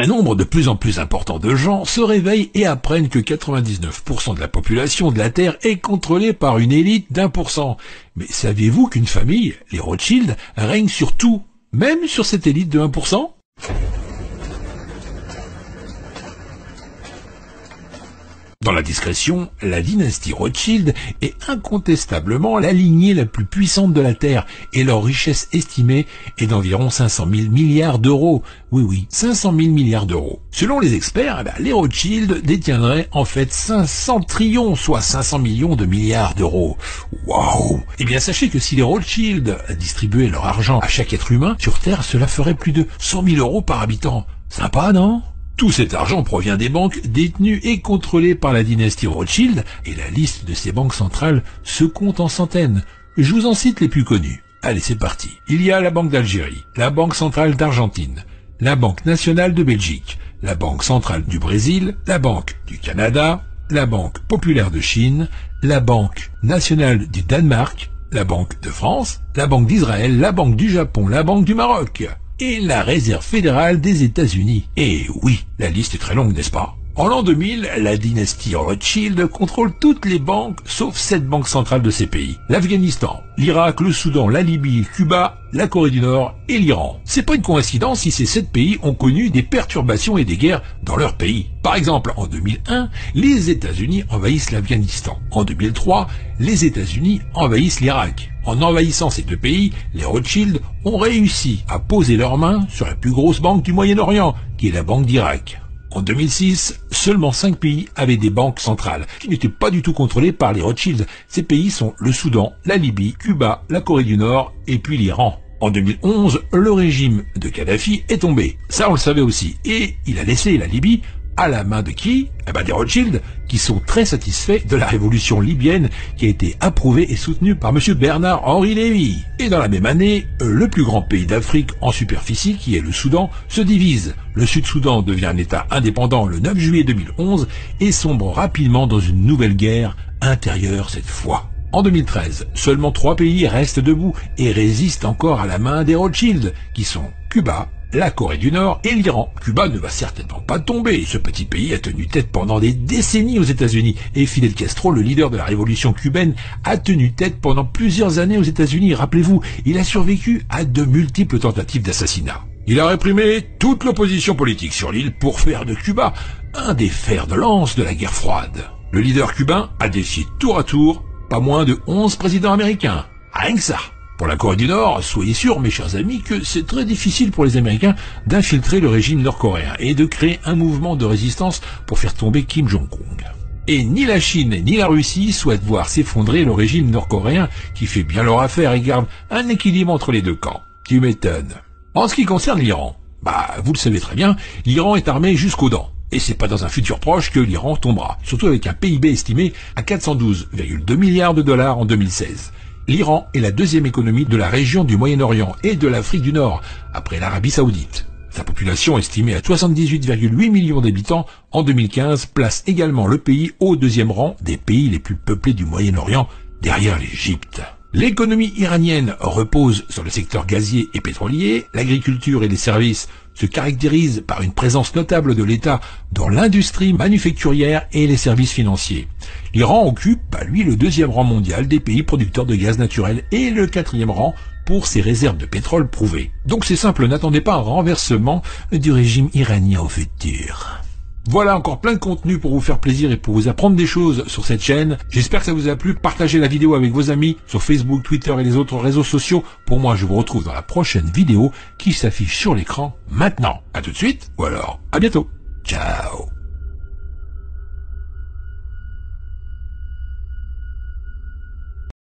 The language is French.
Un nombre de plus en plus important de gens se réveillent et apprennent que 99% de la population de la Terre est contrôlée par une élite d'1%. Mais saviez-vous qu'une famille, les Rothschild, règne sur tout, même sur cette élite de 1%? Dans la discrétion, la dynastie Rothschild est incontestablement la lignée la plus puissante de la Terre et leur richesse estimée est d'environ 500 000 milliards d'euros. Oui, 500 000 milliards d'euros. Selon les experts, les Rothschild détiendraient en fait 500 trillions, soit 500 millions de milliards d'euros. Waouh! Eh bien, sachez que si les Rothschild distribuaient leur argent à chaque être humain, sur Terre, cela ferait plus de 100 000 euros par habitant. Sympa, non? Tout cet argent provient des banques détenues et contrôlées par la dynastie Rothschild, et la liste de ces banques centrales se compte en centaines. Je vous en cite les plus connues. Allez, c'est parti. Il y a la Banque d'Algérie, la Banque centrale d'Argentine, la Banque nationale de Belgique, la Banque centrale du Brésil, la Banque du Canada, la Banque populaire de Chine, la Banque nationale du Danemark, la Banque de France, la Banque d'Israël, la Banque du Japon, la Banque du Maroc et la Réserve fédérale des États-Unis. Et oui, la liste est très longue, n'est-ce pas? En l'an 2000, la dynastie Rothschild contrôle toutes les banques, sauf 7 banques centrales de ces pays. L'Afghanistan, l'Irak, le Soudan, la Libye, Cuba, la Corée du Nord et l'Iran. C'est pas une coïncidence si ces 7 pays ont connu des perturbations et des guerres dans leur pays. Par exemple, en 2001, les États-Unis envahissent l'Afghanistan. En 2003, les États-Unis envahissent l'Irak. En envahissant ces deux pays, les Rothschild ont réussi à poser leurs mains sur la plus grosse banque du Moyen-Orient, qui est la Banque d'Irak. En 2006, seulement 5 pays avaient des banques centrales, qui n'étaient pas du tout contrôlées par les Rothschild. Ces pays sont le Soudan, la Libye, Cuba, la Corée du Nord et puis l'Iran. En 2011, le régime de Kadhafi est tombé. Ça, on le savait aussi. Et il a laissé la Libye à la main de qui? Des Rothschild, qui sont très satisfaits de la révolution libyenne qui a été approuvée et soutenue par M. Bernard-Henri Lévy. Et dans la même année, le plus grand pays d'Afrique en superficie, qui est le Soudan, se divise. Le Sud-Soudan devient un État indépendant le 9 juillet 2011 et sombre rapidement dans une nouvelle guerre intérieure cette fois. En 2013, seulement 3 pays restent debout et résistent encore à la main des Rothschild, qui sont Cuba, la Corée du Nord et l'Iran. Cuba ne va certainement pas tomber. Ce petit pays a tenu tête pendant des décennies aux États-Unis. Et Fidel Castro, le leader de la révolution cubaine, a tenu tête pendant plusieurs années aux États-Unis. Rappelez-vous, il a survécu à de multiples tentatives d'assassinat. Il a réprimé toute l'opposition politique sur l'île pour faire de Cuba un des fers de lance de la guerre froide. Le leader cubain a défié tour à tour pas moins de 11 présidents américains. Rien que ça. Pour la Corée du Nord, soyez sûrs, mes chers amis, que c'est très difficile pour les Américains d'infiltrer le régime nord-coréen et de créer un mouvement de résistance pour faire tomber Kim Jong-un. Et ni la Chine ni la Russie souhaitent voir s'effondrer le régime nord-coréen qui fait bien leur affaire et garde un équilibre entre les deux camps. Tu m'étonnes. En ce qui concerne l'Iran, vous le savez très bien, l'Iran est armé jusqu'aux dents. Et c'est pas dans un futur proche que l'Iran tombera, surtout avec un PIB estimé à 412,2 milliards de dollars en 2016. L'Iran est la deuxième économie de la région du Moyen-Orient et de l'Afrique du Nord, après l'Arabie Saoudite. Sa population estimée à 78,8 millions d'habitants en 2015 place également le pays au deuxième rang des pays les plus peuplés du Moyen-Orient, derrière l'Égypte. L'économie iranienne repose sur le secteur gazier et pétrolier, l'agriculture et les services se caractérisent par une présence notable de l'État dans l'industrie manufacturière et les services financiers. L'Iran occupe, lui, le deuxième rang mondial des pays producteurs de gaz naturel et le 4e rang pour ses réserves de pétrole prouvées. Donc c'est simple, n'attendez pas un renversement du régime iranien au futur. Voilà encore plein de contenu pour vous faire plaisir et pour vous apprendre des choses sur cette chaîne. J'espère que ça vous a plu. Partagez la vidéo avec vos amis sur Facebook, Twitter et les autres réseaux sociaux. Pour moi, je vous retrouve dans la prochaine vidéo qui s'affiche sur l'écran maintenant. À tout de suite, ou alors à bientôt. Ciao.